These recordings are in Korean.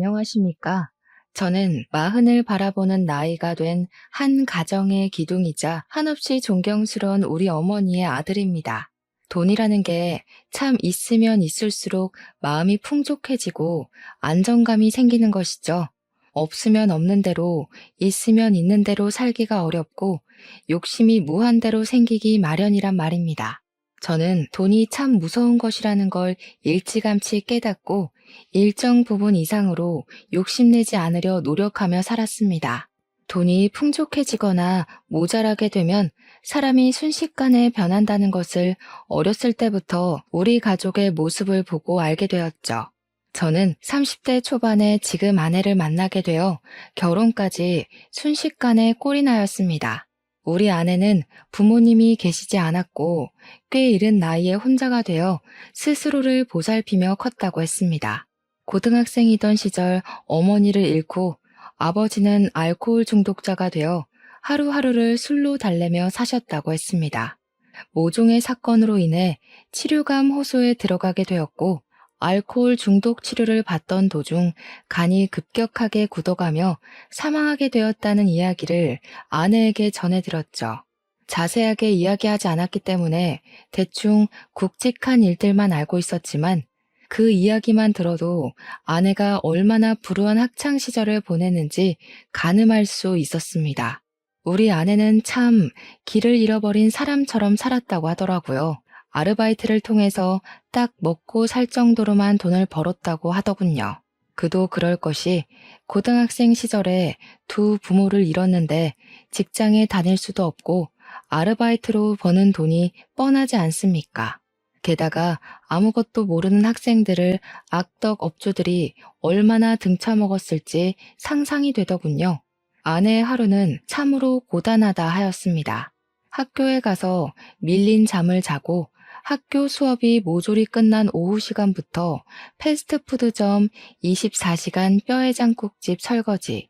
안녕하십니까. 저는 마흔을 바라보는 나이가 된 한 가정의 기둥이자 한없이 존경스러운 우리 어머니의 아들입니다. 돈이라는 게 참 있으면 있을수록 마음이 풍족해지고 안정감이 생기는 것이죠. 없으면 없는 대로, 있으면 있는 대로 살기가 어렵고 욕심이 무한대로 생기기 마련이란 말입니다. 저는 돈이 참 무서운 것이라는 걸 일찌감치 깨닫고 일정 부분 이상으로 욕심내지 않으려 노력하며 살았습니다. 돈이 풍족해지거나 모자라게 되면 사람이 순식간에 변한다는 것을 어렸을 때부터 우리 가족의 모습을 보고 알게 되었죠. 저는 30대 초반에 지금 아내를 만나게 되어 결혼까지 순식간에 꼴이 나였습니다. 우리 아내는 부모님이 계시지 않았고 꽤 이른 나이에 혼자가 되어 스스로를 보살피며 컸다고 했습니다. 고등학생이던 시절 어머니를 잃고 아버지는 알코올 중독자가 되어 하루하루를 술로 달래며 사셨다고 했습니다. 모종의 사건으로 인해 치료감 호소에 들어가게 되었고 알코올 중독 치료를 받던 도중 간이 급격하게 굳어가며 사망하게 되었다는 이야기를 아내에게 전해들었죠. 자세하게 이야기하지 않았기 때문에 대충 굵직한 일들만 알고 있었지만 그 이야기만 들어도 아내가 얼마나 불우한 학창 시절을 보냈는지 가늠할 수 있었습니다. 우리 아내는 참 길을 잃어버린 사람처럼 살았다고 하더라고요. 아르바이트를 통해서 딱 먹고 살 정도로만 돈을 벌었다고 하더군요. 그도 그럴 것이 고등학생 시절에 두 부모를 잃었는데 직장에 다닐 수도 없고 아르바이트로 버는 돈이 뻔하지 않습니까? 게다가 아무것도 모르는 학생들을 악덕 업주들이 얼마나 등쳐먹었을지 상상이 되더군요. 아내의 하루는 참으로 고단하다 하였습니다. 학교에 가서 밀린 잠을 자고 학교 수업이 모조리 끝난 오후 시간부터 패스트푸드점 24시간 뼈해장국집 설거지,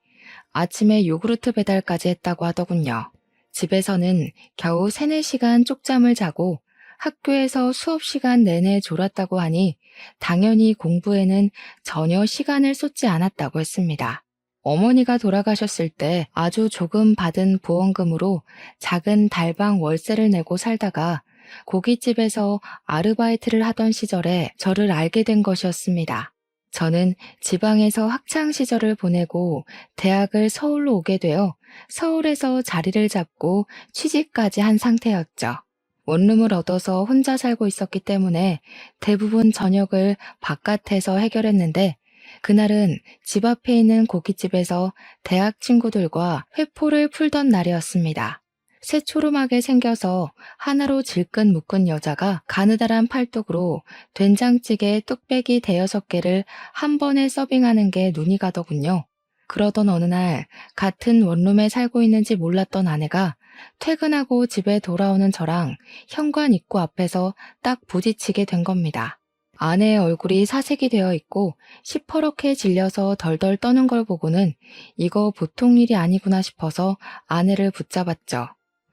아침에 요구르트 배달까지 했다고 하더군요. 집에서는 겨우 3, 4시간 쪽잠을 자고 학교에서 수업 시간 내내 졸았다고 하니 당연히 공부에는 전혀 시간을 쏟지 않았다고 했습니다. 어머니가 돌아가셨을 때 아주 조금 받은 보험금으로 작은 달방 월세를 내고 살다가 고깃집에서 아르바이트를 하던 시절에 저를 알게 된 것이었습니다. 저는 지방에서 학창 시절을 보내고 대학을 서울로 오게 되어 서울에서 자리를 잡고 취직까지 한 상태였죠. 원룸을 얻어서 혼자 살고 있었기 때문에 대부분 저녁을 바깥에서 해결했는데 그날은 집 앞에 있는 고깃집에서 대학 친구들과 회포를 풀던 날이었습니다. 새초롬하게 생겨서 하나로 질끈 묶은 여자가 가느다란 팔뚝으로 된장찌개 뚝배기 대여섯 개를 한 번에 서빙하는 게 눈이 가더군요. 그러던 어느 날 같은 원룸에 살고 있는지 몰랐던 아내가 퇴근하고 집에 돌아오는 저랑 현관 입구 앞에서 딱 부딪히게 된 겁니다. 아내의 얼굴이 사색이 되어 있고 시퍼렇게 질려서 덜덜 떠는 걸 보고는 이거 보통 일이 아니구나 싶어서 아내를 붙잡았죠.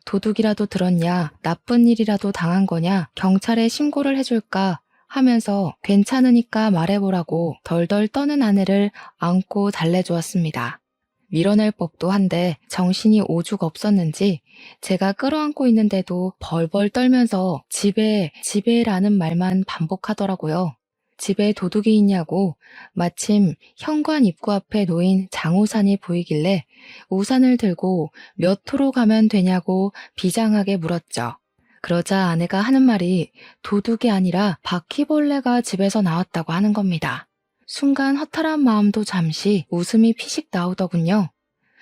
도둑이라도 들었냐, 나쁜 일이라도 당한 거냐, 경찰에 신고를 해줄까 하면서 괜찮으니까 말해보라고 덜덜 떠는 아내를 안고 달래주었습니다. 밀어낼 법도 한데 정신이 오죽 없었는지 제가 끌어안고 있는데도 벌벌 떨면서 집에라는 말만 반복하더라고요. 집에 도둑이 있냐고 마침 현관 입구 앞에 놓인 장우산이 보이길래 우산을 들고 몇 호로 가면 되냐고 비장하게 물었죠. 그러자 아내가 하는 말이 도둑이 아니라 바퀴벌레가 집에서 나왔다고 하는 겁니다. 순간 허탈한 마음도 잠시 웃음이 피식 나오더군요.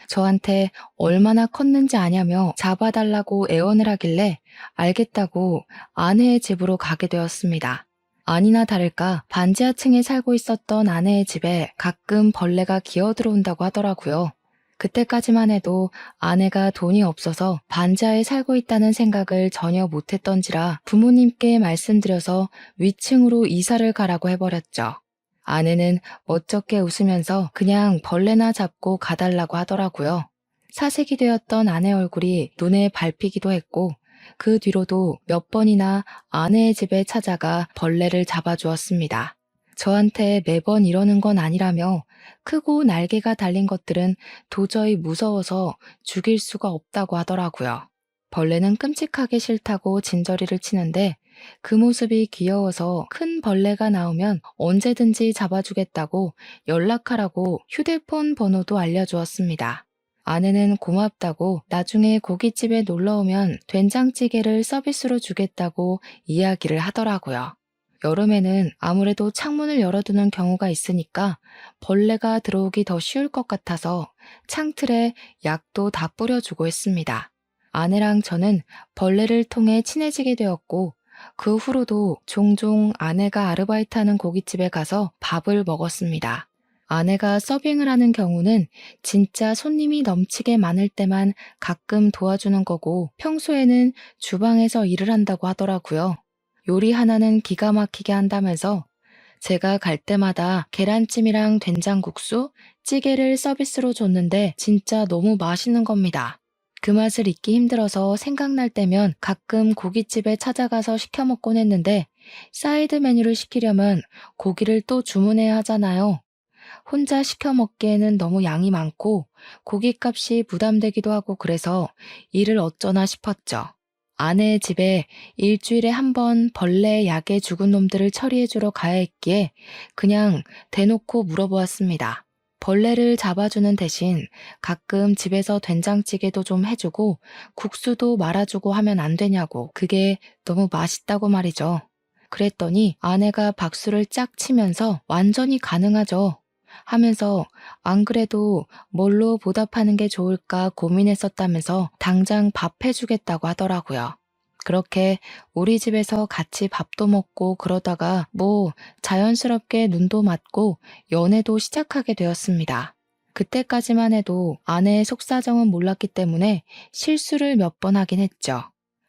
저한테 얼마나 컸는지 아냐며 잡아달라고 애원을 하길래 알겠다고 아내의 집으로 가게 되었습니다. 아니나 다를까 반지하층에 살고 있었던 아내의 집에 가끔 벌레가 기어들어온다고 하더라고요. 그때까지만 해도 아내가 돈이 없어서 반지하에 살고 있다는 생각을 전혀 못했던지라 부모님께 말씀드려서 위층으로 이사를 가라고 해버렸죠. 아내는 멋쩍게 웃으면서 그냥 벌레나 잡고 가달라고 하더라고요. 사색이 되었던 아내 얼굴이 눈에 밟히기도 했고 그 뒤로도 몇 번이나 아내의 집에 찾아가 벌레를 잡아주었습니다. 저한테 매번 이러는 건 아니라며 크고 날개가 달린 것들은 도저히 무서워서 죽일 수가 없다고 하더라고요. 벌레는 끔찍하게 싫다고 진저리를 치는데 그 모습이 귀여워서 큰 벌레가 나오면 언제든지 잡아주겠다고 연락하라고 휴대폰 번호도 알려주었습니다. 아내는 고맙다고 나중에 고깃집에 놀러 오면 된장찌개를 서비스로 주겠다고 이야기를 하더라고요. 여름에는 아무래도 창문을 열어두는 경우가 있으니까 벌레가 들어오기 더 쉬울 것 같아서 창틀에 약도 다 뿌려주고 했습니다. 아내랑 저는 벌레를 통해 친해지게 되었고 그 후로도 종종 아내가 아르바이트하는 고깃집에 가서 밥을 먹었습니다. 아내가 서빙을 하는 경우는 진짜 손님이 넘치게 많을 때만 가끔 도와주는 거고 평소에는 주방에서 일을 한다고 하더라고요. 요리 하나는 기가 막히게 한다면서 제가 갈 때마다 계란찜이랑 된장국수, 찌개를 서비스로 줬는데 진짜 너무 맛있는 겁니다. 그 맛을 잊기 힘들어서 생각날 때면 가끔 고깃집에 찾아가서 시켜 먹곤 했는데 사이드 메뉴를 시키려면 고기를 또 주문해야 하잖아요. 혼자 시켜 먹기에는 너무 양이 많고 고깃값이 부담되기도 하고 그래서 일을 어쩌나 싶었죠. 아내의 집에 일주일에 한 번 벌레 약에 죽은 놈들을 처리해주러 가야 했기에 그냥 대놓고 물어보았습니다. 벌레를 잡아주는 대신 가끔 집에서 된장찌개도 좀 해주고 국수도 말아주고 하면 안 되냐고 그게 너무 맛있다고 말이죠. 그랬더니 아내가 박수를 짝 치면서 완전히 가능하죠. 하면서 안 그래도 뭘로 보답하는 게 좋을까 고민했었다면서 당장 밥 해주겠다고 하더라고요. 그렇게 우리 집에서 같이 밥도 먹고 그러다가 뭐 자연스럽게 눈도 맞고 연애도 시작하게 되었습니다. 그때까지만 해도 아내의 속사정은 몰랐기 때문에 실수를 몇 번 하긴 했죠.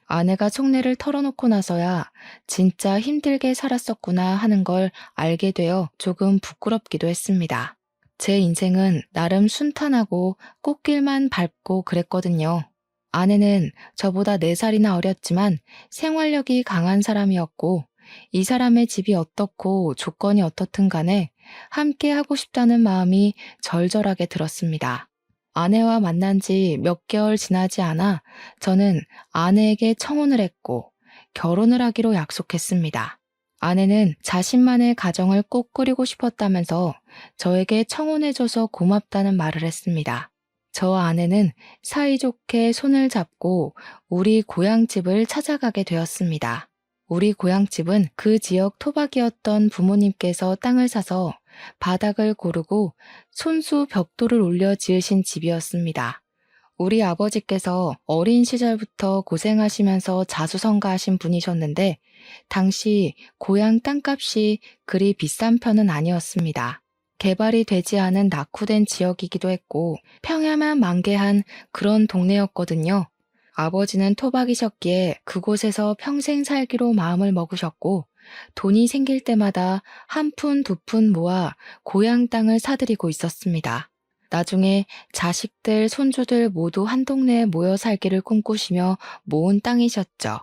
아내가 속내를 털어놓고 나서야 진짜 힘들게 살았었구나 하는 걸 알게 되어 조금 부끄럽기도 했습니다. 제 인생은 나름 순탄하고 꽃길만 밟고 그랬거든요. 아내는 저보다 4살이나 어렸지만 생활력이 강한 사람이었고 이 사람의 집이 어떻고 조건이 어떻든 간에 함께 하고 싶다는 마음이 절절하게 들었습니다. 아내와 만난 지 몇 개월 지나지 않아 저는 아내에게 청혼을 했고 결혼을 하기로 약속했습니다. 아내는 자신만의 가정을 꼭 꾸리고 싶었다면서 저에게 청혼해줘서 고맙다는 말을 했습니다. 저와 아내는 사이좋게 손을 잡고 우리 고향집을 찾아가게 되었습니다. 우리 고향집은 그 지역 토박이었던 부모님께서 땅을 사서 바닥을 고르고 손수 벽돌을 올려 지으신 집이었습니다. 우리 아버지께서 어린 시절부터 고생하시면서 자수성가하신 분이셨는데 당시 고향 땅값이 그리 비싼 편은 아니었습니다. 개발이 되지 않은 낙후된 지역이기도 했고 평야만 만개한 그런 동네였거든요. 아버지는 토박이셨기에 그곳에서 평생 살기로 마음을 먹으셨고 돈이 생길 때마다 한 푼, 두 푼 모아 고향 땅을 사들이고 있었습니다. 나중에 자식들, 손주들 모두 한 동네에 모여 살기를 꿈꾸시며 모은 땅이셨죠.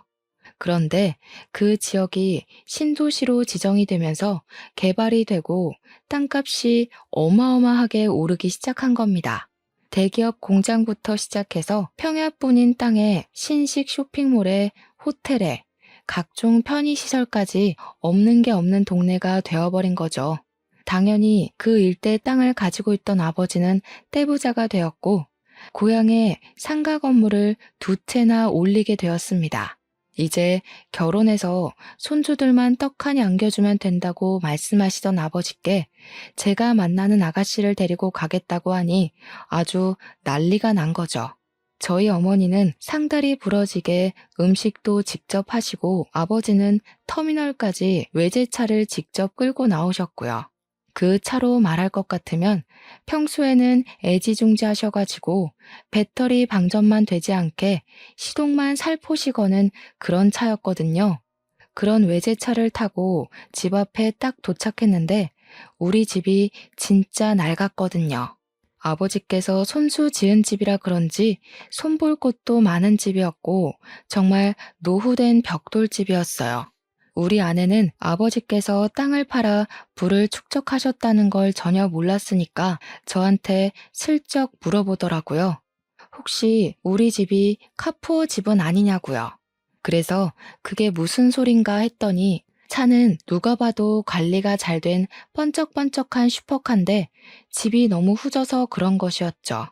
그런데 그 지역이 신도시로 지정이 되면서 개발이 되고 땅값이 어마어마하게 오르기 시작한 겁니다. 대기업 공장부터 시작해서 평야뿐인 땅에 신식 쇼핑몰에 호텔에 각종 편의시설까지 없는 게 없는 동네가 되어버린 거죠. 당연히 그 일대 땅을 가지고 있던 아버지는 떼부자가 되었고 고향에 상가 건물을 2채나 올리게 되었습니다. 이제 결혼해서 손주들만 떡하니 안겨주면 된다고 말씀하시던 아버지께 제가 만나는 아가씨를 데리고 가겠다고 하니 아주 난리가 난 거죠. 저희 어머니는 상다리 부러지게 음식도 직접 하시고 아버지는 터미널까지 외제차를 직접 끌고 나오셨고요. 그 차로 말할 것 같으면 평소에는 애지중지하셔가지고 배터리 방전만 되지 않게 시동만 살포시 거는 그런 차였거든요. 그런 외제차를 타고 집 앞에 딱 도착했는데 우리 집이 진짜 낡았거든요. 아버지께서 손수 지은 집이라 그런지 손볼 곳도 많은 집이었고 정말 노후된 벽돌집이었어요. 우리 아내는 아버지께서 땅을 팔아 부를 축적하셨다는 걸 전혀 몰랐으니까 저한테 슬쩍 물어보더라고요. 혹시 우리 집이 카푸어 집은 아니냐고요. 그래서 그게 무슨 소린가 했더니 차는 누가 봐도 관리가 잘 된 번쩍번쩍한 슈퍼카인데 집이 너무 후져서 그런 것이었죠.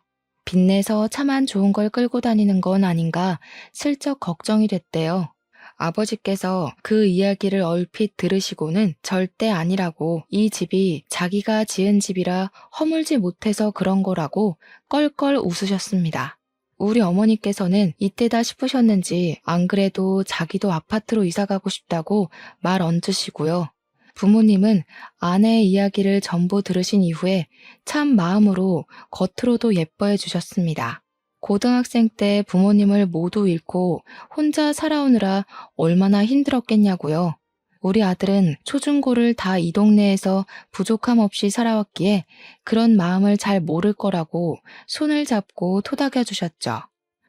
빚내서 차만 좋은 걸 끌고 다니는 건 아닌가 슬쩍 걱정이 됐대요. 아버지께서 그 이야기를 얼핏 들으시고는 절대 아니라고 이 집이 자기가 지은 집이라 허물지 못해서 그런 거라고 껄껄 웃으셨습니다. 우리 어머니께서는 이때다 싶으셨는지 안 그래도 자기도 아파트로 이사 가고 싶다고 말 얹으시고요. 부모님은 아내의 이야기를 전부 들으신 이후에 참 마음으로 겉으로도 예뻐해 주셨습니다. 고등학생 때 부모님을 모두 잃고 혼자 살아오느라 얼마나 힘들었겠냐고요. 우리 아들은 초중고를 다 이 동네에서 부족함 없이 살아왔기에 그런 마음을 잘 모를 거라고 손을 잡고 토닥여 주셨죠.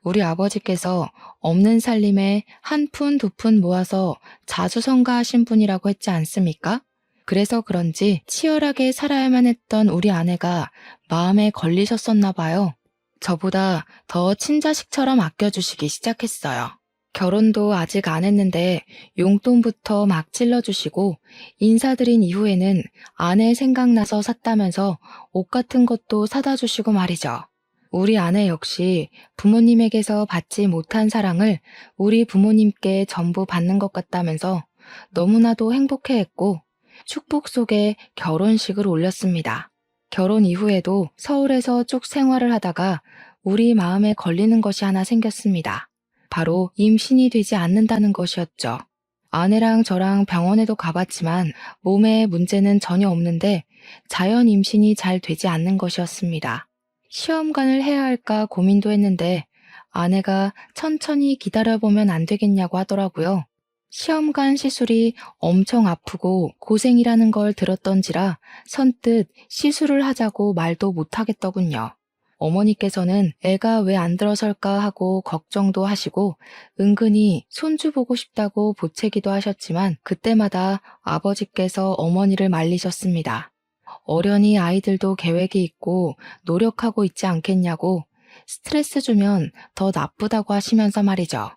우리 아버지께서 없는 살림에 한 푼 두 푼 모아서 자수성가하신 분이라고 했지 않습니까? 그래서 그런지 치열하게 살아야만 했던 우리 아내가 마음에 걸리셨었나 봐요. 저보다 더 친자식처럼 아껴주시기 시작했어요. 결혼도 아직 안 했는데 용돈부터 막 찔러주시고 인사드린 이후에는 아내 생각나서 샀다면서 옷 같은 것도 사다 주시고 말이죠. 우리 아내 역시 부모님에게서 받지 못한 사랑을 우리 부모님께 전부 받는 것 같다면서 너무나도 행복해했고 축복 속에 결혼식을 올렸습니다. 결혼 이후에도 서울에서 쭉 생활을 하다가 우리 마음에 걸리는 것이 하나 생겼습니다. 바로 임신이 되지 않는다는 것이었죠. 아내랑 저랑 병원에도 가봤지만 몸에 문제는 전혀 없는데 자연 임신이 잘 되지 않는 것이었습니다. 시험관을 해야 할까 고민도 했는데 아내가 천천히 기다려보면 안 되겠냐고 하더라고요. 시험관 시술이 엄청 아프고 고생이라는 걸 들었던지라 선뜻 시술을 하자고 말도 못하겠더군요. 어머니께서는 애가 왜 안 들어설까 하고 걱정도 하시고 은근히 손주 보고 싶다고 보채기도 하셨지만 그때마다 아버지께서 어머니를 말리셨습니다. 어련히 아이들도 계획이 있고 노력하고 있지 않겠냐고 스트레스 주면 더 나쁘다고 하시면서 말이죠.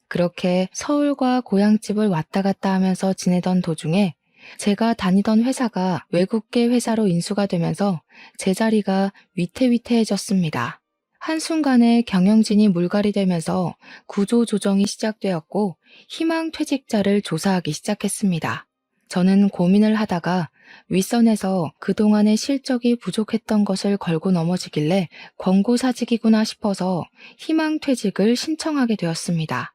그렇게 서울과 고향집을 왔다 갔다 하면서 지내던 도중에 제가 다니던 회사가 외국계 회사로 인수가 되면서 제 자리가 위태위태해졌습니다. 한순간에 경영진이 물갈이 되면서 구조조정이 시작되었고 희망퇴직자를 조사하기 시작했습니다. 저는 고민을 하다가 윗선에서 그동안의 실적이 부족했던 것을 걸고 넘어지길래 권고사직이구나 싶어서 희망퇴직을 신청하게 되었습니다.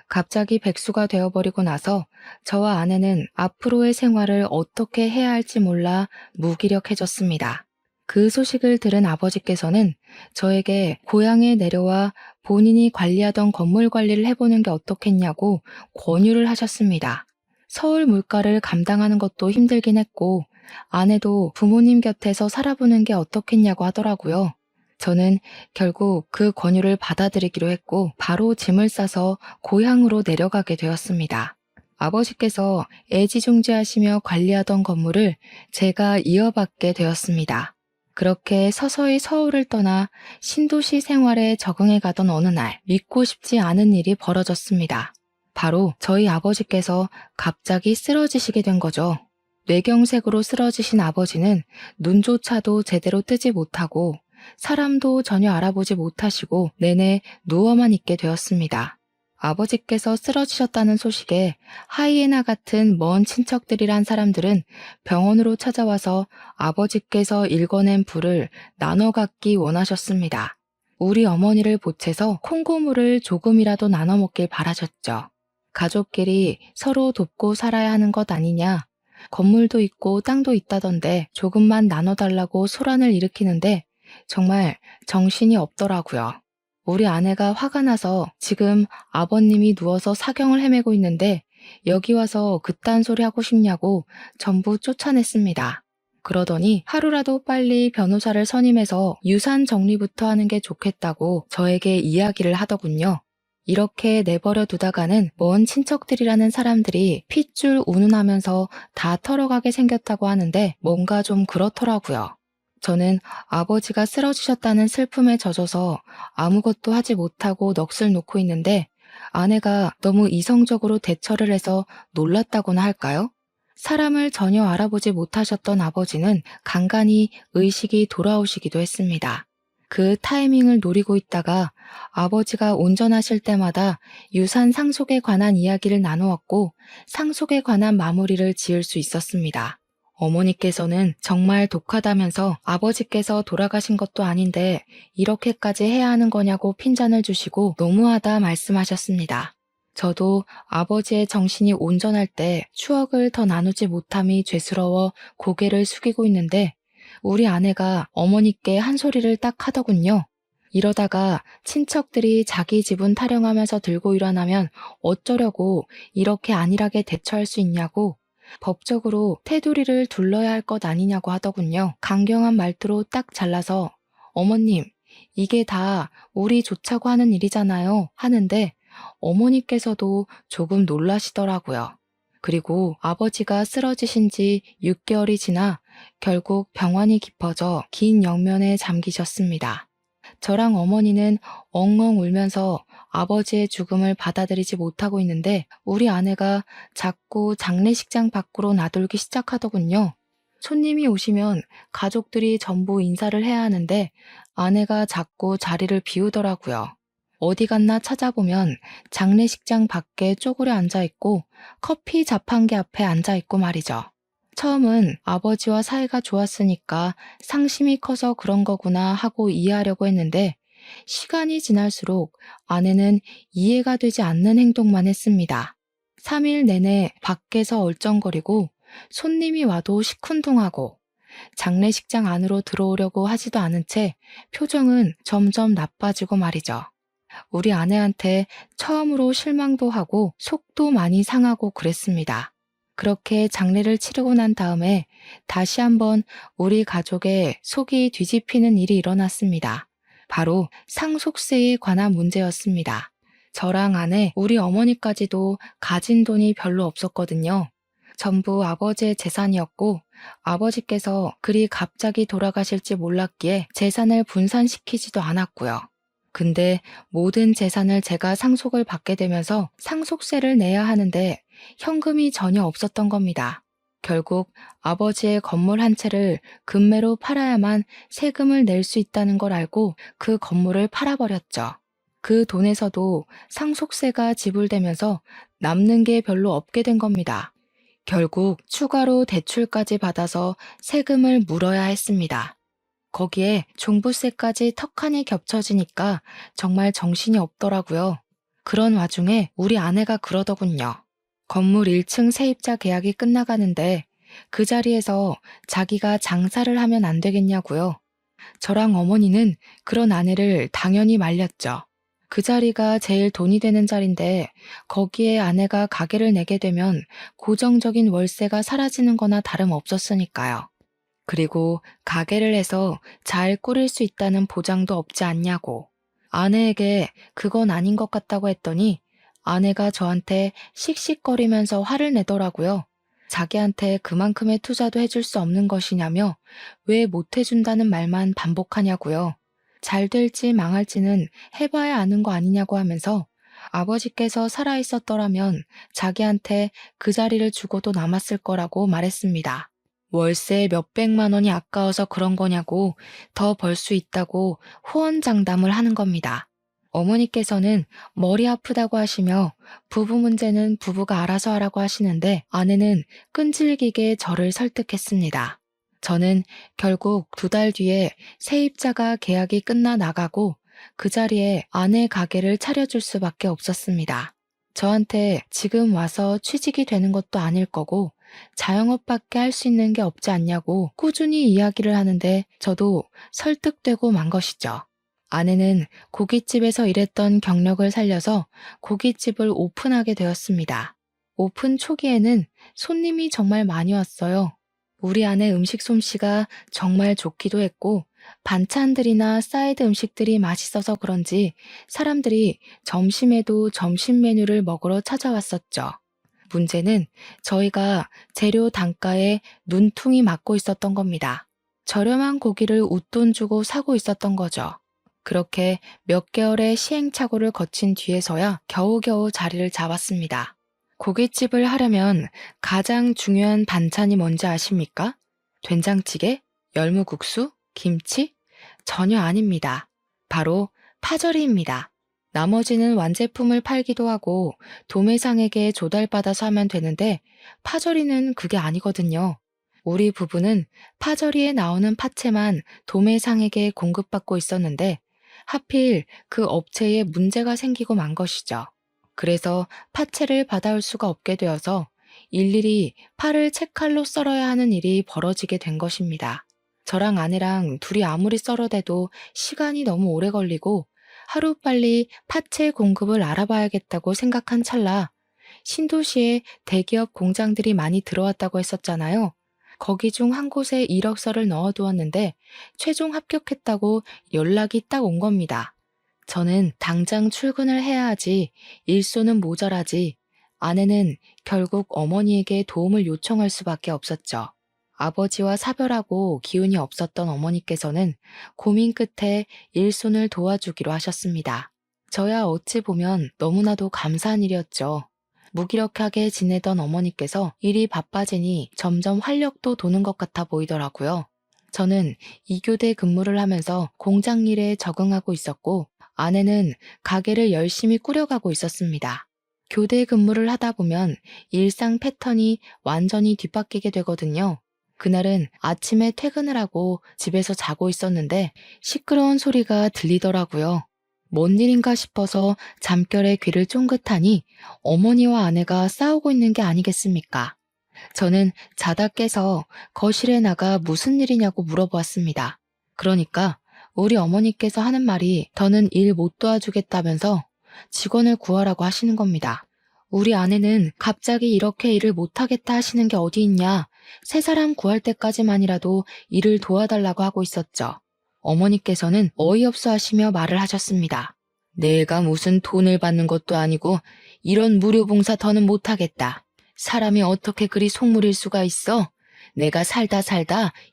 갑자기 백수가 되어버리고 나서 저와 아내는 앞으로의 생활을 어떻게 해야 할지 몰라 무기력해졌습니다. 그 소식을 들은 아버지께서는 저에게 고향에 내려와 본인이 관리하던 건물 관리를 해보는 게 어떻겠냐고 권유를 하셨습니다. 서울 물가를 감당하는 것도 힘들긴 했고 아내도 부모님 곁에서 살아보는 게 어떻겠냐고 하더라고요. 저는 결국 그 권유를 받아들이기로 했고 바로 짐을 싸서 고향으로 내려가게 되었습니다. 아버지께서 애지중지하시며 관리하던 건물을 제가 이어받게 되었습니다. 그렇게 서서히 서울을 떠나 신도시 생활에 적응해 가던 어느 날 믿고 싶지 않은 일이 벌어졌습니다. 바로 저희 아버지께서 갑자기 쓰러지시게 된 거죠. 뇌경색으로 쓰러지신 아버지는 눈조차도 제대로 뜨지 못하고 사람도 전혀 알아보지 못하시고 내내 누워만 있게 되었습니다. 아버지께서 쓰러지셨다는 소식에 하이에나 같은 먼 친척들이란 사람들은 병원으로 찾아와서 아버지께서 일궈낸 불을 나눠 갖기 원하셨습니다. 우리 어머니를 보채서 콩고물을 조금이라도 나눠 먹길 바라셨죠. 가족끼리 서로 돕고 살아야 하는 것 아니냐. 건물도 있고 땅도 있다던데 조금만 나눠달라고 소란을 일으키는데 정말 정신이 없더라고요. 우리 아내가 화가 나서 지금 아버님이 누워서 사경을 헤매고 있는데 여기 와서 그딴 소리 하고 싶냐고 전부 쫓아냈습니다. 그러더니 하루라도 빨리 변호사를 선임해서 유산 정리부터 하는 게 좋겠다고 저에게 이야기를 하더군요. 이렇게 내버려 두다가는 먼 친척들이라는 사람들이 핏줄 운운하면서 다 털어가게 생겼다고 하는데 뭔가 좀 그렇더라고요. 저는 아버지가 쓰러지셨다는 슬픔에 젖어서 아무것도 하지 못하고 넋을 놓고 있는데 아내가 너무 이성적으로 대처를 해서 놀랐다고나 할까요? 사람을 전혀 알아보지 못하셨던 아버지는 간간히 의식이 돌아오시기도 했습니다. 그 타이밍을 노리고 있다가 아버지가 운전하실 때마다 유산 상속에 관한 이야기를 나누었고 상속에 관한 마무리를 지을 수 있었습니다. 어머니께서는 정말 독하다면서 아버지께서 돌아가신 것도 아닌데 이렇게까지 해야 하는 거냐고 핀잔을 주시고 너무하다 말씀하셨습니다. 저도 아버지의 정신이 온전할 때 추억을 더 나누지 못함이 죄스러워 고개를 숙이고 있는데 우리 아내가 어머니께 한 소리를 딱 하더군요. 이러다가 친척들이 자기 지분 타령하면서 들고 일어나면 어쩌려고 이렇게 안일하게 대처할 수 있냐고 법적으로 테두리를 둘러야 할 것 아니냐고 하더군요. 강경한 말투로 딱 잘라서 어머님, 이게 다 우리 좋자고 하는 일이잖아요 하는데 어머니께서도 조금 놀라시더라고요. 그리고 아버지가 쓰러지신 지 6개월이 지나 결국 병환이 깊어져 긴 영면에 잠기셨습니다. 저랑 어머니는 엉엉 울면서 아버지의 죽음을 받아들이지 못하고 있는데 우리 아내가 자꾸 장례식장 밖으로 나돌기 시작하더군요. 손님이 오시면 가족들이 전부 인사를 해야 하는데 아내가 자꾸 자리를 비우더라고요. 어디 갔나 찾아보면 장례식장 밖에 쪼그려 앉아있고 커피 자판기 앞에 앉아있고 말이죠. 처음은 아버지와 사이가 좋았으니까 상심이 커서 그런 거구나 하고 이해하려고 했는데 시간이 지날수록 아내는 이해가 되지 않는 행동만 했습니다. 3일 내내 밖에서 얼쩡거리고 손님이 와도 시큰둥하고 장례식장 안으로 들어오려고 하지도 않은 채 표정은 점점 나빠지고 말이죠. 우리 아내한테 처음으로 실망도 하고 속도 많이 상하고 그랬습니다. 그렇게 장례를 치르고 난 다음에 다시 한번 우리 가족의 속이 뒤집히는 일이 일어났습니다. 바로 상속세에 관한 문제였습니다. 저랑 아내, 우리 어머니까지도 가진 돈이 별로 없었거든요. 전부 아버지의 재산이었고 아버지께서 그리 갑자기 돌아가실지 몰랐기에 재산을 분산시키지도 않았고요. 근데 모든 재산을 제가 상속을 받게 되면서 상속세를 내야 하는데 현금이 전혀 없었던 겁니다. 결국 아버지의 건물 한 채를 금매로 팔아야만 세금을 낼 수 있다는 걸 알고 그 건물을 팔아버렸죠. 그 돈에서도 상속세가 지불되면서 남는 게 별로 없게 된 겁니다. 결국 추가로 대출까지 받아서 세금을 물어야 했습니다. 거기에 종부세까지 턱하니 겹쳐지니까 정말 정신이 없더라고요. 그런 와중에 우리 아내가 그러더군요. 건물 1층 세입자 계약이 끝나가는데 그 자리에서 자기가 장사를 하면 안 되겠냐고요. 저랑 어머니는 그런 아내를 당연히 말렸죠. 그 자리가 제일 돈이 되는 자리인데 거기에 아내가 가게를 내게 되면 고정적인 월세가 사라지는 거나 다름없었으니까요. 그리고 가게를 해서 잘 꾸릴 수 있다는 보장도 없지 않냐고. 아내에게 그건 아닌 것 같다고 했더니 아내가 저한테 씩씩거리면서 화를 내더라고요. 자기한테 그만큼의 투자도 해줄 수 없는 것이냐며 왜 못 해준다는 말만 반복하냐고요. 잘 될지 망할지는 해봐야 아는 거 아니냐고 하면서 아버지께서 살아있었더라면 자기한테 그 자리를 주고도 남았을 거라고 말했습니다. 월세 몇백만 원이 아까워서 그런 거냐고 더 벌 수 있다고 호언장담을 하는 겁니다. 어머니께서는 머리 아프다고 하시며 부부 문제는 부부가 알아서 하라고 하시는데 아내는 끈질기게 저를 설득했습니다. 저는 결국 2달 뒤에 세입자가 계약이 끝나 나가고 그 자리에 아내 가게를 차려줄 수밖에 없었습니다. 저한테 지금 와서 취직이 되는 것도 아닐 거고 자영업밖에 할 수 있는 게 없지 않냐고 꾸준히 이야기를 하는데 저도 설득되고 만 것이죠. 아내는 고깃집에서 일했던 경력을 살려서 고깃집을 오픈하게 되었습니다. 오픈 초기에는 손님이 정말 많이 왔어요. 우리 아내 음식 솜씨가 정말 좋기도 했고 반찬들이나 사이드 음식들이 맛있어서 그런지 사람들이 점심에도 점심 메뉴를 먹으러 찾아왔었죠. 문제는 저희가 재료 단가에 눈퉁이 맞고 있었던 겁니다. 저렴한 고기를 웃돈 주고 사고 있었던 거죠. 그렇게 몇 개월의 시행착오를 거친 뒤에서야 겨우겨우 자리를 잡았습니다. 고깃집을 하려면 가장 중요한 반찬이 뭔지 아십니까? 된장찌개? 열무국수? 김치? 전혀 아닙니다. 바로 파절이입니다. 나머지는 완제품을 팔기도 하고 도매상에게 조달받아서 하면 되는데 파절이는 그게 아니거든요. 우리 부부는 파절이에 나오는 파채만 도매상에게 공급받고 있었는데 하필 그 업체에 문제가 생기고 만 것이죠. 그래서 파채를 받아올 수가 없게 되어서 일일이 파를 채칼로 썰어야 하는 일이 벌어지게 된 것입니다. 저랑 아내랑 둘이 아무리 썰어대도 시간이 너무 오래 걸리고 하루빨리 파채 공급을 알아봐야겠다고 생각한 찰나 신도시에 대기업 공장들이 많이 들어왔다고 했었잖아요. 거기 중 한 곳에 이력서를 넣어두었는데 최종 합격했다고 연락이 딱 온 겁니다. 저는 당장 출근을 해야 하지 일손은 모자라지 아내는 결국 어머니에게 도움을 요청할 수밖에 없었죠. 아버지와 사별하고 기운이 없었던 어머니께서는 고민 끝에 일손을 도와주기로 하셨습니다. 저야 어찌 보면 너무나도 감사한 일이었죠. 무기력하게 지내던 어머니께서 일이 바빠지니 점점 활력도 도는 것 같아 보이더라고요. 저는 2교대 근무를 하면서 공장 일에 적응하고 있었고 아내는 가게를 열심히 꾸려가고 있었습니다. 교대 근무를 하다 보면 일상 패턴이 완전히 뒤바뀌게 되거든요. 그날은 아침에 퇴근을 하고 집에서 자고 있었는데 시끄러운 소리가 들리더라고요. 뭔 일인가 싶어서 잠결에 귀를 쫑긋하니 어머니와 아내가 싸우고 있는 게 아니겠습니까? 저는 자다 깨서 거실에 나가 무슨 일이냐고 물어보았습니다. 그러니까 우리 어머니께서 하는 말이 더는 일 못 도와주겠다면서 직원을 구하라고 하시는 겁니다. 우리 아내는 갑자기 이렇게 일을 못하겠다 하시는 게 어디 있냐, 새 사람 구할 때까지만이라도 일을 도와달라고 하고 있었죠. 어머니께서는 어이없어 하시며 말을 하셨습니다. 내가 무슨 돈을 받는 것도 아니고 이런 무료 봉사 더는 못하겠다. 사람이 어떻게 그리 속물일 수가 있어? 내가 살다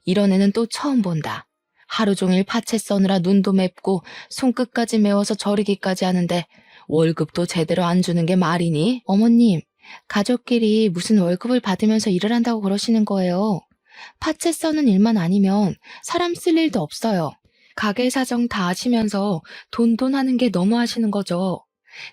이런 애는 또 처음 본다. 하루 종일 파채 써느라 눈도 맵고 손끝까지 매워서 저리기까지 하는데 월급도 제대로 안 주는 게 말이니? 어머님, 가족끼리 무슨 월급을 받으면서 일을 한다고 그러시는 거예요. 파채 써는 일만 아니면 사람 쓸 일도 없어요. 가게 사정 다 아시면서 돈 하는 게 너무 하시는 거죠.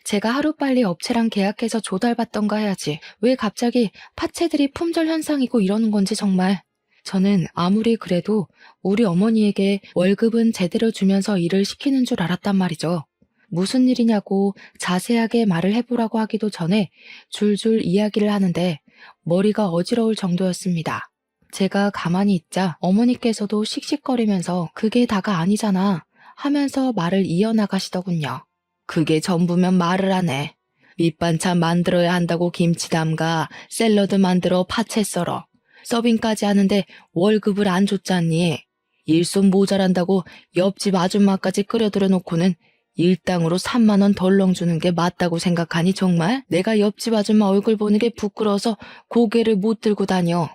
제가 하루빨리 업체랑 계약해서 조달받던가 해야지. 왜 갑자기 파채들이 품절 현상이고 이러는 건지 정말. 저는 아무리 그래도 우리 어머니에게 월급은 제대로 주면서 일을 시키는 줄 알았단 말이죠. 무슨 일이냐고 자세하게 말을 해보라고 하기도 전에 줄줄 이야기를 하는데 머리가 어지러울 정도였습니다. 제가 가만히 있자 어머니께서도 씩씩거리면서 그게 다가 아니잖아 하면서 말을 이어나가시더군요. 그게 전부면 말을 안 해. 밑반찬 만들어야 한다고 김치 담가, 샐러드 만들어 파채 썰어. 서빙까지 하는데 월급을 안 줬잖니. 일손 모자란다고 옆집 아줌마까지 끌어들여 놓고는 일당으로 3만 원 덜렁 주는 게 맞다고 생각하니 정말? 내가 옆집 아줌마 얼굴 보는 게 부끄러워서 고개를 못 들고 다녀.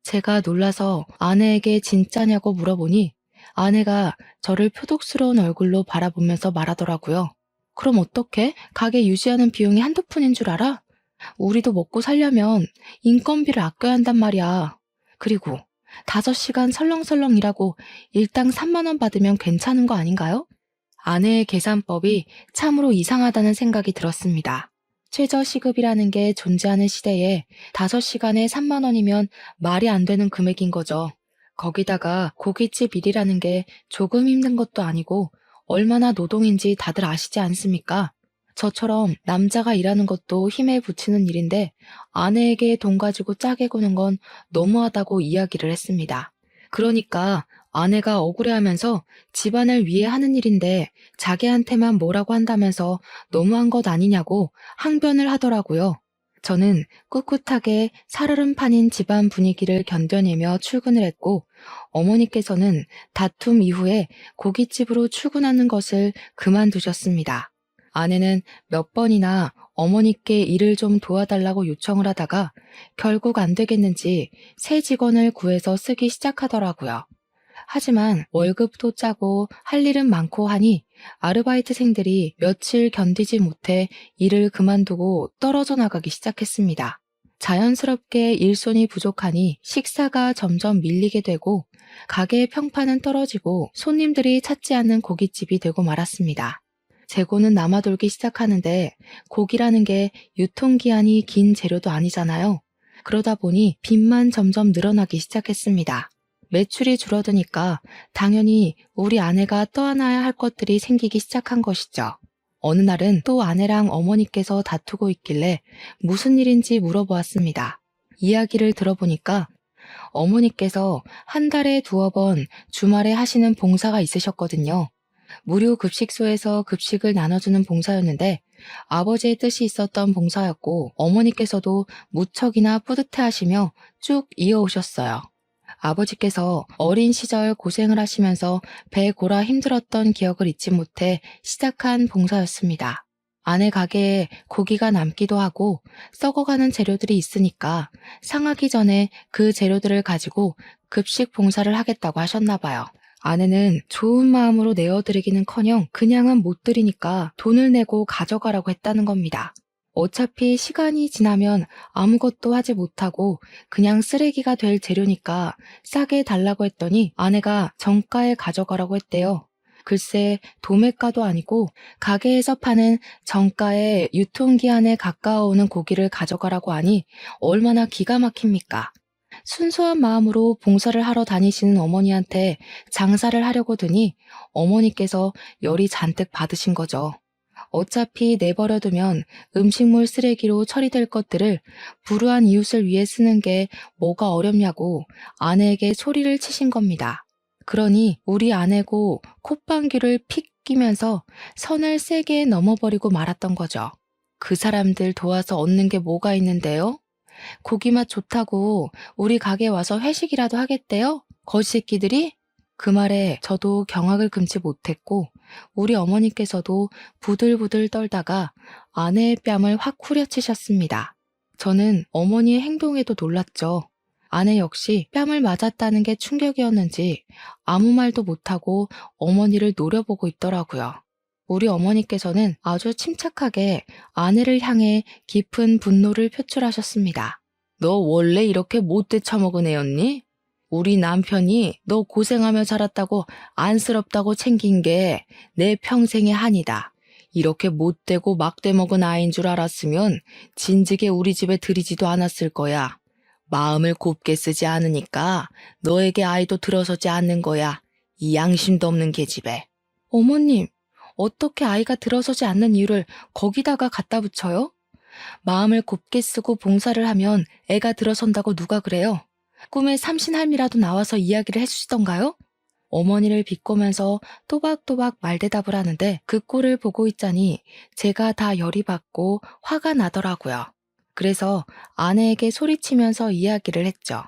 제가 놀라서 아내에게 진짜냐고 물어보니 아내가 저를 표독스러운 얼굴로 바라보면서 말하더라고요. 그럼 어떡해? 가게 유지하는 비용이 한두 푼인 줄 알아? 우리도 먹고 살려면 인건비를 아껴야 한단 말이야. 그리고 5시간 설렁설렁 일하고 일당 3만 원 받으면 괜찮은 거 아닌가요? 아내의 계산법이 참으로 이상하다는 생각이 들었습니다. 최저시급이라는 게 존재하는 시대에 5시간에 3만 원이면 말이 안 되는 금액인 거죠. 거기다가 고깃집 일이라는 게 조금 힘든 것도 아니고 얼마나 노동인지 다들 아시지 않습니까? 저처럼 남자가 일하는 것도 힘에 부치는 일인데 아내에게 돈 가지고 짜게 구는 건 너무하다고 이야기를 했습니다. 그러니까 아내가 억울해하면서 집안을 위해 하는 일인데 자기한테만 뭐라고 한다면서 너무한 것 아니냐고 항변을 하더라고요. 저는 꿋꿋하게 살얼음판인 집안 분위기를 견뎌내며 출근을 했고, 어머니께서는 다툼 이후에 고깃집으로 출근하는 것을 그만두셨습니다. 아내는 몇 번이나 어머니께 일을 좀 도와달라고 요청을 하다가 결국 안 되겠는지 새 직원을 구해서 쓰기 시작하더라고요. 하지만 월급도 짜고 할 일은 많고 하니 아르바이트생들이 며칠 견디지 못해 일을 그만두고 떨어져 나가기 시작했습니다. 자연스럽게 일손이 부족하니 식사가 점점 밀리게 되고 가게의 평판은 떨어지고 손님들이 찾지 않는 고깃집이 되고 말았습니다. 재고는 남아돌기 시작하는데 고기라는 게 유통기한이 긴 재료도 아니잖아요. 그러다 보니 빚만 점점 늘어나기 시작했습니다. 매출이 줄어드니까 당연히 우리 아내가 떠안아야 할 것들이 생기기 시작한 것이죠. 어느 날은 또 아내랑 어머니께서 다투고 있길래 무슨 일인지 물어보았습니다. 이야기를 들어보니까 어머니께서 한 달에 2번 주말에 하시는 봉사가 있으셨거든요. 무료 급식소에서 급식을 나눠주는 봉사였는데 아버지의 뜻이 있었던 봉사였고 어머니께서도 무척이나 뿌듯해하시며 쭉 이어오셨어요. 아버지께서 어린 시절 고생을 하시면서 배 골아 힘들었던 기억을 잊지 못해 시작한 봉사였습니다. 아내 가게에 고기가 남기도 하고 썩어가는 재료들이 있으니까 상하기 전에 그 재료들을 가지고 급식 봉사를 하겠다고 하셨나 봐요. 아내는 좋은 마음으로 내어드리기는커녕 그냥은 못 드리니까 돈을 내고 가져가라고 했다는 겁니다. 어차피 시간이 지나면 아무것도 하지 못하고 그냥 쓰레기가 될 재료니까 싸게 달라고 했더니 아내가 정가에 가져가라고 했대요. 글쎄 도매가도 아니고 가게에서 파는 정가의 유통기한에 가까워오는 고기를 가져가라고 하니 얼마나 기가 막힙니까? 순수한 마음으로 봉사를 하러 다니시는 어머니한테 장사를 하려고 드니 어머니께서 열이 잔뜩 받으신 거죠. 어차피 내버려두면 음식물 쓰레기로 처리될 것들을 불우한 이웃을 위해 쓰는 게 뭐가 어렵냐고 아내에게 소리를 치신 겁니다. 그러니 우리 아내고 콧방귀를 픽 끼면서 선을 세게 넘어버리고 말았던 거죠. 그 사람들 도와서 얻는 게 뭐가 있는데요? 고기 맛 좋다고 우리 가게 와서 회식이라도 하겠대요? 거지새끼들이? 그 말에 저도 경악을 금치 못했고 우리 어머니께서도 부들부들 떨다가 아내의 뺨을 확 후려치셨습니다. 저는 어머니의 행동에도 놀랐죠. 아내 역시 뺨을 맞았다는 게 충격이었는지 아무 말도 못하고 어머니를 노려보고 있더라고요. 우리 어머니께서는 아주 침착하게 아내를 향해 깊은 분노를 표출하셨습니다. 너 원래 이렇게 못돼 처먹은 애였니? 우리 남편이 너 고생하며 자랐다고 안쓰럽다고 챙긴 게 내 평생의 한이다. 이렇게 못되고 막돼 먹은 아이인 줄 알았으면 진즉에 우리 집에 들이지도 않았을 거야. 마음을 곱게 쓰지 않으니까 너에게 아이도 들어서지 않는 거야. 이 양심도 없는 계집애. 어머님, 어떻게 아이가 들어서지 않는 이유를 거기다가 갖다 붙여요? 마음을 곱게 쓰고 봉사를 하면 애가 들어선다고 누가 그래요? 꿈에 삼신할미라도 나와서 이야기를 해주시던가요? 어머니를 비꼬면서 또박또박 말대답을 하는데 그 꼴을 보고 있자니 제가 다 열이 받고 화가 나더라고요. 그래서 아내에게 소리치면서 이야기를 했죠.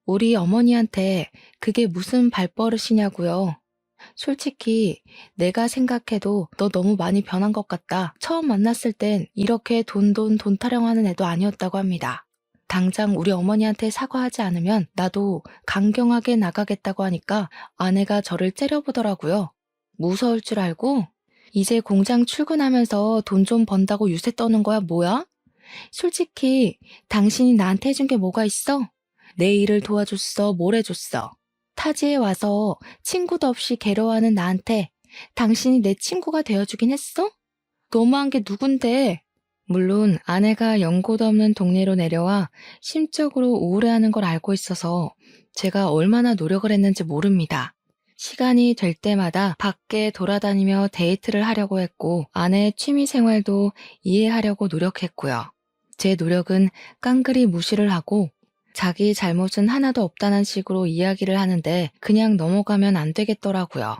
우리 어머니한테 그게 무슨 발버릇이냐고요. 솔직히 내가 생각해도 너 너무 많이 변한 것 같다. 처음 만났을 땐 이렇게 돈 타령하는 애도 아니었다고 합니다. 당장 우리 어머니한테 사과하지 않으면 나도 강경하게 나가겠다고 하니까 아내가 저를 째려보더라고요. 무서울 줄 알고? 이제 공장 출근하면서 돈 좀 번다고 유세 떠는 거야 뭐야? 솔직히 당신이 나한테 해준 게 뭐가 있어? 내 일을 도와줬어, 뭘 해줬어? 타지에 와서 친구도 없이 괴로워하는 나한테 당신이 내 친구가 되어주긴 했어? 너무한 게 누군데? 물론 아내가 연고도 없는 동네로 내려와 심적으로 우울해하는 걸 알고 있어서 제가 얼마나 노력을 했는지 모릅니다. 시간이 될 때마다 밖에 돌아다니며 데이트를 하려고 했고 아내의 취미 생활도 이해하려고 노력했고요. 제 노력은 깡그리 무시를 하고 자기 잘못은 하나도 없다는 식으로 이야기를 하는데 그냥 넘어가면 안 되겠더라고요.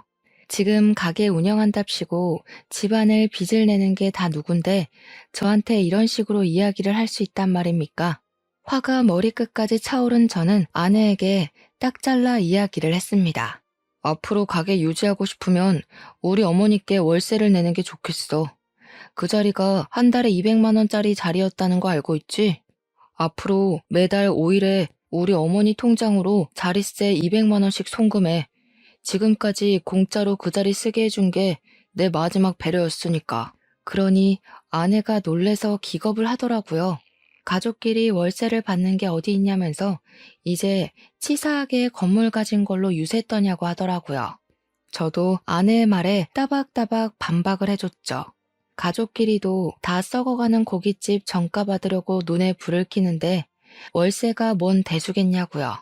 지금 가게 운영한답시고 집안을 빚을 내는 게 다 누군데 저한테 이런 식으로 이야기를 할 수 있단 말입니까? 화가 머리끝까지 차오른 저는 아내에게 딱 잘라 이야기를 했습니다. 앞으로 가게 유지하고 싶으면 우리 어머니께 월세를 내는 게 좋겠어. 그 자리가 한 달에 200만 원짜리 자리였다는 거 알고 있지? 앞으로 매달 5일에 우리 어머니 통장으로 자릿세 200만 원씩 송금해. 지금까지 공짜로 그 자리 쓰게 해준 게 내 마지막 배려였으니까. 그러니 아내가 놀래서 기겁을 하더라고요. 가족끼리 월세를 받는 게 어디 있냐면서 이제 치사하게 건물 가진 걸로 유세 떠냐고 하더라고요. 저도 아내의 말에 따박따박 반박을 해줬죠. 가족끼리도 다 썩어가는 고깃집 정가 받으려고 눈에 불을 켜는데 월세가 뭔 대수겠냐고요.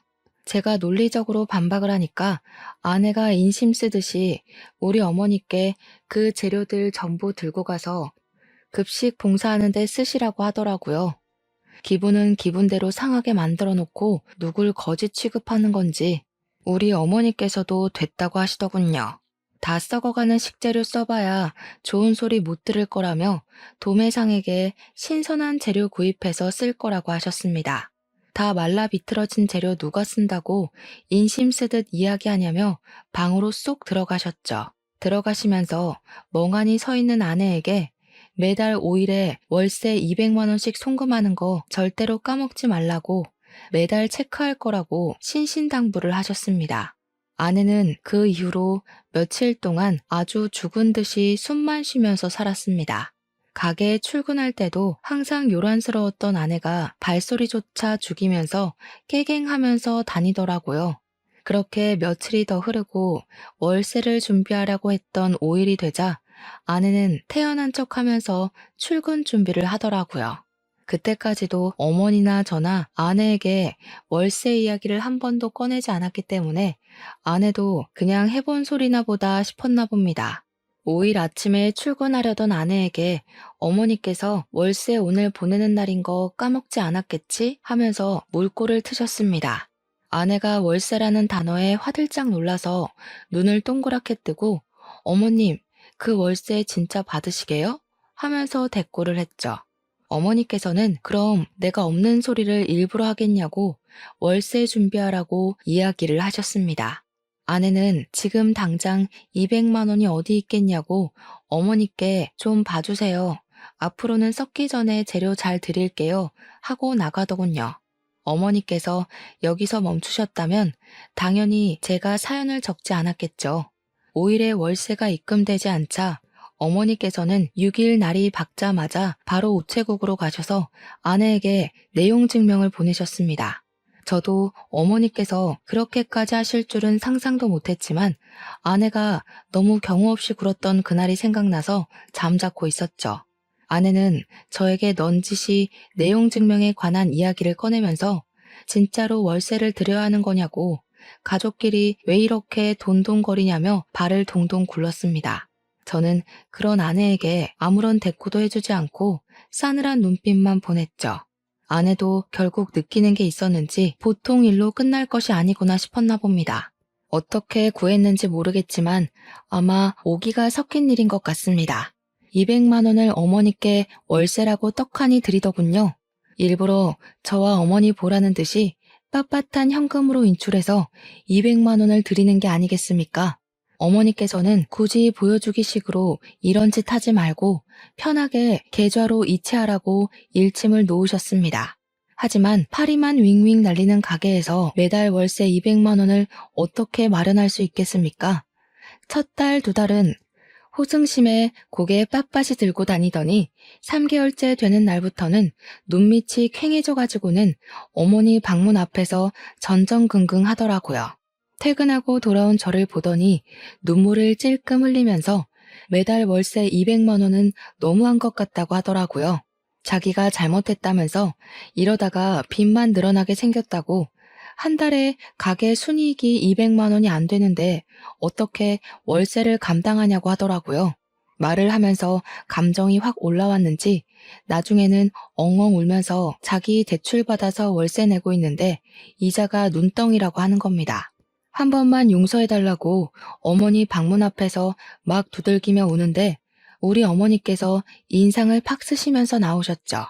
제가 논리적으로 반박을 하니까 아내가 인심 쓰듯이 우리 어머니께 그 재료들 전부 들고 가서 급식 봉사하는 데 쓰시라고 하더라고요. 기분은 기분대로 상하게 만들어 놓고 누굴 거짓 취급하는 건지 우리 어머니께서도 됐다고 하시더군요. 다 썩어가는 식재료 써봐야 좋은 소리 못 들을 거라며 도매상에게 신선한 재료 구입해서 쓸 거라고 하셨습니다. 다 말라 비틀어진 재료 누가 쓴다고 인심 쓰듯 이야기하냐며 방으로 쏙 들어가셨죠. 들어가시면서 멍하니 서 있는 아내에게 매달 5일에 월세 200만 원씩 송금하는 거 절대로 까먹지 말라고 매달 체크할 거라고 신신당부를 하셨습니다. 아내는 그 이후로 며칠 동안 아주 죽은 듯이 숨만 쉬면서 살았습니다. 가게에 출근할 때도 항상 요란스러웠던 아내가 발소리조차 죽이면서 깨갱하면서 다니더라고요. 그렇게 며칠이 더 흐르고 월세를 준비하려고 했던 5일이 되자 아내는 태어난 척하면서 출근 준비를 하더라고요. 그때까지도 어머니나 저나 아내에게 월세 이야기를 한 번도 꺼내지 않았기 때문에 아내도 그냥 해본 소리나 보다 싶었나 봅니다. 5일 아침에 출근하려던 아내에게 어머니께서 월세 오늘 보내는 날인 거 까먹지 않았겠지? 하면서 물꼬를 트셨습니다. 아내가 월세라는 단어에 화들짝 놀라서 눈을 동그랗게 뜨고 어머님, 그 월세 진짜 받으시게요? 하면서 대꾸를 했죠. 어머니께서는 그럼 내가 없는 소리를 일부러 하겠냐고 월세 준비하라고 이야기를 하셨습니다. 아내는 지금 당장 200만 원이 어디 있겠냐고 어머니께 좀 봐주세요. 앞으로는 썩기 전에 재료 잘 드릴게요. 하고 나가더군요. 어머니께서 여기서 멈추셨다면 당연히 제가 사연을 적지 않았겠죠. 5일에 월세가 입금되지 않자 어머니께서는 6일 날이 밝자마자 바로 우체국으로 가셔서 아내에게 내용 증명을 보내셨습니다. 저도 어머니께서 그렇게까지 하실 줄은 상상도 못했지만 아내가 너무 경우 없이 굴었던 그날이 생각나서 잠자코 있었죠. 아내는 저에게 넌지시 내용 증명에 관한 이야기를 꺼내면서 진짜로 월세를 드려야 하는 거냐고 가족끼리 왜 이렇게 돈돈거리냐며 발을 동동 굴렀습니다. 저는 그런 아내에게 아무런 대꾸도 해주지 않고 싸늘한 눈빛만 보냈죠. 아내도 결국 느끼는 게 있었는지 보통 일로 끝날 것이 아니구나 싶었나 봅니다. 어떻게 구했는지 모르겠지만 아마 오기가 섞인 일인 것 같습니다. 200만 원을 어머니께 월세라고 떡하니 드리더군요. 일부러 저와 어머니 보라는 듯이 빳빳한 현금으로 인출해서 200만 원을 드리는 게 아니겠습니까? 어머니께서는 굳이 보여주기 식으로 이런 짓 하지 말고 편하게 계좌로 이체하라고 일침을 놓으셨습니다. 하지만 파리만 윙윙 날리는 가게에서 매달 월세 200만 원을 어떻게 마련할 수 있겠습니까? 첫 달, 두 달은 호승심에 고개 빳빳이 들고 다니더니 3개월째 되는 날부터는 눈밑이 퀭해져가지고는 어머니 방문 앞에서 전전긍긍 하더라고요. 퇴근하고 돌아온 저를 보더니 눈물을 찔끔 흘리면서 매달 월세 200만 원은 너무한 것 같다고 하더라고요. 자기가 잘못했다면서 이러다가 빚만 늘어나게 생겼다고 한 달에 가게 순이익이 200만 원이 안 되는데 어떻게 월세를 감당하냐고 하더라고요. 말을 하면서 감정이 확 올라왔는지 나중에는 엉엉 울면서 자기 대출받아서 월세 내고 있는데 이자가 눈덩이라고 하는 겁니다. 한 번만 용서해달라고 어머니 방문 앞에서 막 두들기며 우는데 우리 어머니께서 인상을 팍 쓰시면서 나오셨죠.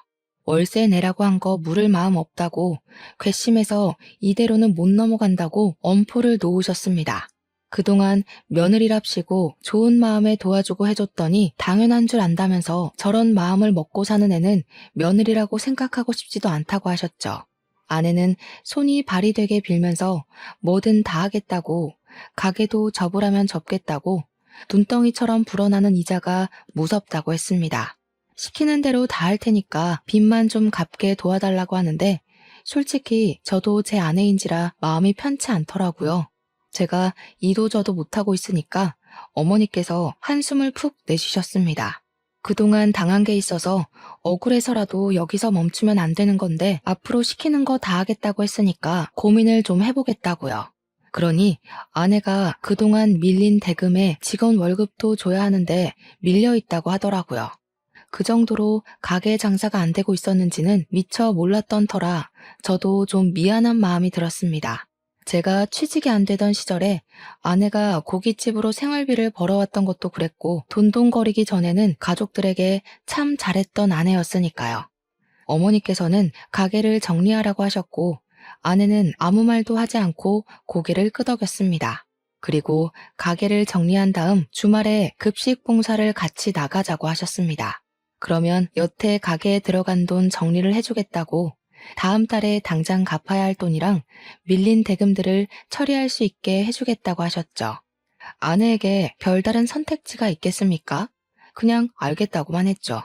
월세 내라고 한 거 물을 마음 없다고 괘씸해서 이대로는 못 넘어간다고 엄포를 놓으셨습니다. 그동안 며느리랍시고 좋은 마음에 도와주고 해줬더니 당연한 줄 안다면서 저런 마음을 먹고 사는 애는 며느리라고 생각하고 싶지도 않다고 하셨죠. 아내는 손이 발이 되게 빌면서 뭐든 다 하겠다고, 가게도 접으라면 접겠다고, 눈덩이처럼 불어나는 이자가 무섭다고 했습니다. 시키는 대로 다 할 테니까 빚만 좀 갚게 도와달라고 하는데 솔직히 저도 제 아내인지라 마음이 편치 않더라고요. 제가 이도저도 못하고 있으니까 어머니께서 한숨을 푹 내쉬셨습니다. 그동안 당한 게 있어서 억울해서라도 여기서 멈추면 안 되는 건데 앞으로 시키는 거 다 하겠다고 했으니까 고민을 좀 해보겠다고요. 그러니 아내가 그동안 밀린 대금에 직원 월급도 줘야 하는데 밀려 있다고 하더라고요. 그 정도로 가게 장사가 안 되고 있었는지는 미처 몰랐던 터라 저도 좀 미안한 마음이 들었습니다. 제가 취직이 안 되던 시절에 아내가 고깃집으로 생활비를 벌어왔던 것도 그랬고 돈돈거리기 전에는 가족들에게 참 잘했던 아내였으니까요. 어머니께서는 가게를 정리하라고 하셨고 아내는 아무 말도 하지 않고 고개를 끄덕였습니다. 그리고 가게를 정리한 다음 주말에 급식 봉사를 같이 나가자고 하셨습니다. 그러면 여태 가게에 들어간 돈 정리를 해주겠다고 다음 달에 당장 갚아야 할 돈이랑 밀린 대금들을 처리할 수 있게 해주겠다고 하셨죠. 아내에게 별다른 선택지가 있겠습니까? 그냥 알겠다고만 했죠.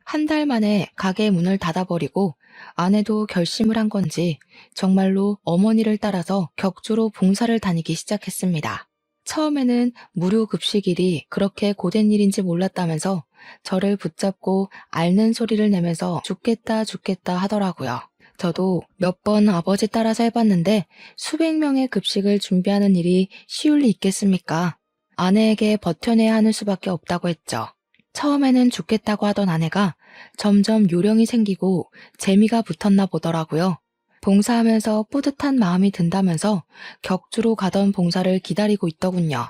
한 달 만에 가게 문을 닫아버리고 아내도 결심을 한 건지 정말로 어머니를 따라서 격주로 봉사를 다니기 시작했습니다. 처음에는 무료 급식일이 그렇게 고된 일인지 몰랐다면서 저를 붙잡고 앓는 소리를 내면서 죽겠다 죽겠다 하더라고요. 저도 몇 번 아버지 따라서 해봤는데 수백 명의 급식을 준비하는 일이 쉬울 리 있겠습니까? 아내에게 버텨내야 하는 수밖에 없다고 했죠. 처음에는 죽겠다고 하던 아내가 점점 요령이 생기고 재미가 붙었나 보더라고요. 봉사하면서 뿌듯한 마음이 든다면서 격주로 가던 봉사를 기다리고 있더군요.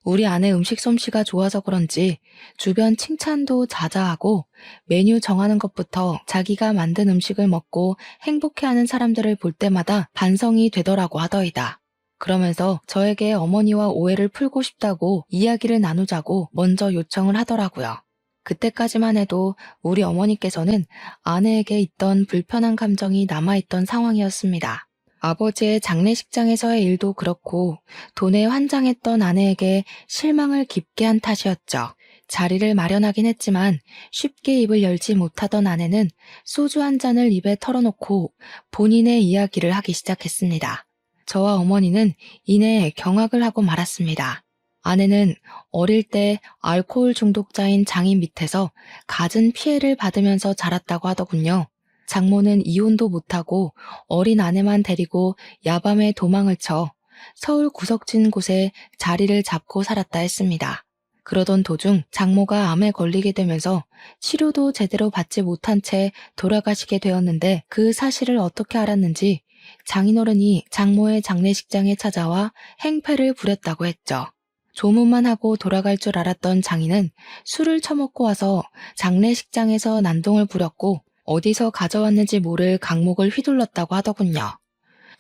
우리 아내 음식 솜씨가 좋아서 그런지 주변 칭찬도 자자하고 메뉴 정하는 것부터 자기가 만든 음식을 먹고 행복해하는 사람들을 볼 때마다 반성이 되더라고 하더이다. 그러면서 저에게 어머니와 오해를 풀고 싶다고 이야기를 나누자고 먼저 요청을 하더라고요. 그때까지만 해도 우리 어머니께서는 아내에게 있던 불편한 감정이 남아있던 상황이었습니다. 아버지의 장례식장에서의 일도 그렇고 돈에 환장했던 아내에게 실망을 깊게 한 탓이었죠. 자리를 마련하긴 했지만 쉽게 입을 열지 못하던 아내는 소주 한 잔을 입에 털어놓고 본인의 이야기를 하기 시작했습니다. 저와 어머니는 이내 경악을 하고 말았습니다. 아내는 어릴 때 알코올 중독자인 장인 밑에서 갖은 피해를 받으면서 자랐다고 하더군요. 장모는 이혼도 못하고 어린 아내만 데리고 야밤에 도망을 쳐 서울 구석진 곳에 자리를 잡고 살았다 했습니다. 그러던 도중 장모가 암에 걸리게 되면서 치료도 제대로 받지 못한 채 돌아가시게 되었는데 그 사실을 어떻게 알았는지 장인어른이 장모의 장례식장에 찾아와 행패를 부렸다고 했죠. 조문만 하고 돌아갈 줄 알았던 장인은 술을 처먹고 와서 장례식장에서 난동을 부렸고 어디서 가져왔는지 모를 강목을 휘둘렀다고 하더군요.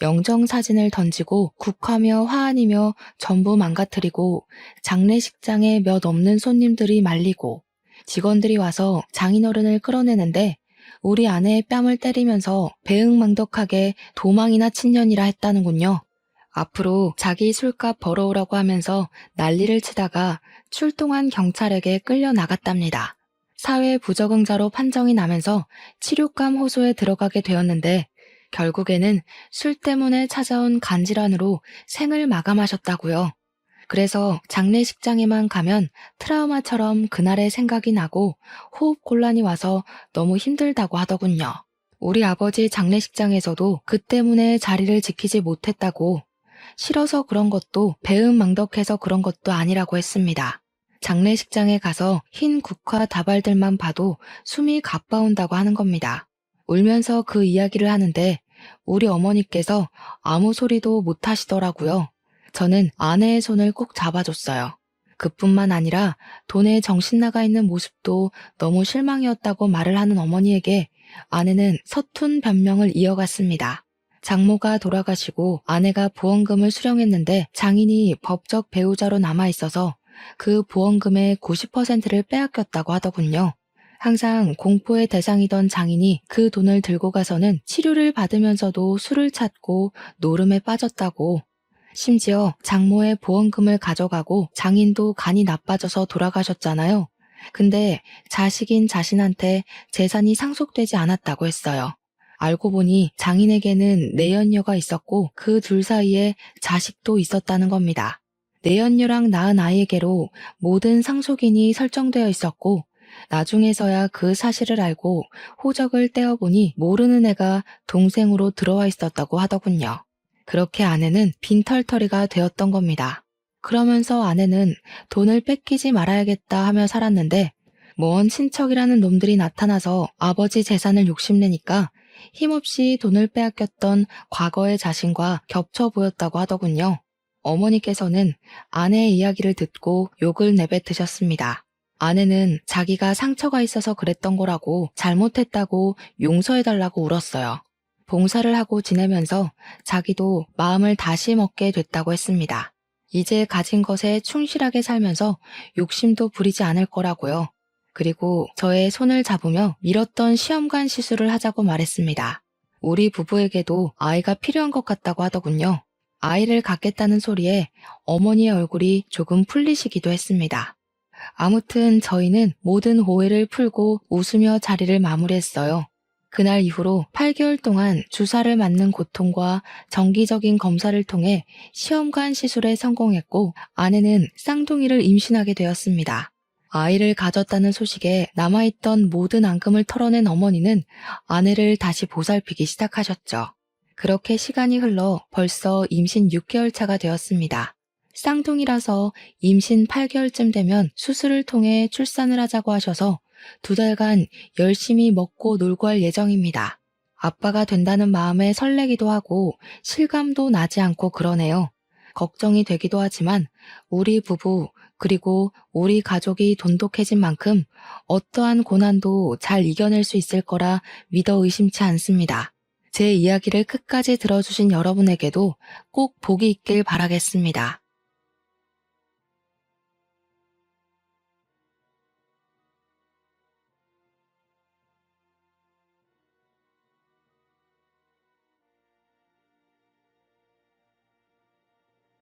영정사진을 던지고 국화며 화환이며 전부 망가뜨리고 장례식장에 몇 없는 손님들이 말리고 직원들이 와서 장인어른을 끌어내는데 우리 아내의 뺨을 때리면서 배응망덕하게 도망이나 친년이라 했다는군요. 앞으로 자기 술값 벌어오라고 하면서 난리를 치다가 출동한 경찰에게 끌려 나갔답니다. 사회 부적응자로 판정이 나면서 치료감 호소에 들어가게 되었는데 결국에는 술 때문에 찾아온 간질환으로 생을 마감하셨다고요. 그래서 장례식장에만 가면 트라우마처럼 그날의 생각이 나고 호흡곤란이 와서 너무 힘들다고 하더군요. 우리 아버지 장례식장에서도 그 때문에 자리를 지키지 못했다고 싫어서 그런 것도 배은망덕해서 그런 것도 아니라고 했습니다. 장례식장에 가서 흰 국화 다발들만 봐도 숨이 가빠온다고 하는 겁니다. 울면서 그 이야기를 하는데 우리 어머니께서 아무 소리도 못 하시더라고요. 저는 아내의 손을 꼭 잡아줬어요. 그뿐만 아니라 돈에 정신 나가 있는 모습도 너무 실망이었다고 말을 하는 어머니에게 아내는 서툰 변명을 이어갔습니다. 장모가 돌아가시고 아내가 보험금을 수령했는데 장인이 법적 배우자로 남아 있어서 그 보험금의 90%를 빼앗겼다고 하더군요. 항상 공포의 대상이던 장인이 그 돈을 들고 가서는 치료를 받으면서도 술을 찾고 노름에 빠졌다고, 심지어 장모의 보험금을 가져가고 장인도 간이 나빠져서 돌아가셨잖아요. 근데 자식인 자신한테 재산이 상속되지 않았다고 했어요. 알고 보니 장인에게는 내연녀가 있었고 그 둘 사이에 자식도 있었다는 겁니다. 내연녀랑 낳은 아이에게로 모든 상속인이 설정되어 있었고 나중에서야 그 사실을 알고 호적을 떼어보니 모르는 애가 동생으로 들어와 있었다고 하더군요. 그렇게 아내는 빈털터리가 되었던 겁니다. 그러면서 아내는 돈을 뺏기지 말아야겠다 하며 살았는데 먼 친척이라는 놈들이 나타나서 아버지 재산을 욕심내니까 힘없이 돈을 빼앗겼던 과거의 자신과 겹쳐 보였다고 하더군요. 어머니께서는 아내의 이야기를 듣고 욕을 내뱉으셨습니다. 아내는 자기가 상처가 있어서 그랬던 거라고, 잘못했다고 용서해달라고 울었어요. 봉사를 하고 지내면서 자기도 마음을 다시 먹게 됐다고 했습니다. 이제 가진 것에 충실하게 살면서 욕심도 부리지 않을 거라고요. 그리고 저의 손을 잡으며 미뤘던 시험관 시술을 하자고 말했습니다. 우리 부부에게도 아이가 필요한 것 같다고 하더군요. 아이를 갖겠다는 소리에 어머니의 얼굴이 조금 풀리시기도 했습니다. 아무튼 저희는 모든 오해를 풀고 웃으며 자리를 마무리했어요. 그날 이후로 8개월 동안 주사를 맞는 고통과 정기적인 검사를 통해 시험관 시술에 성공했고 아내는 쌍둥이를 임신하게 되었습니다. 아이를 가졌다는 소식에 남아있던 모든 앙금을 털어낸 어머니는 아내를 다시 보살피기 시작하셨죠. 그렇게 시간이 흘러 벌써 임신 6개월 차가 되었습니다. 쌍둥이라서 임신 8개월쯤 되면 수술을 통해 출산을 하자고 하셔서 2달간 열심히 먹고 놀고 할 예정입니다. 아빠가 된다는 마음에 설레기도 하고 실감도 나지 않고 그러네요. 걱정이 되기도 하지만 우리 부부 그리고 우리 가족이 돈독해진 만큼 어떠한 고난도 잘 이겨낼 수 있을 거라 믿어 의심치 않습니다. 제 이야기를 끝까지 들어주신 여러분에게도 꼭 복이 있길 바라겠습니다.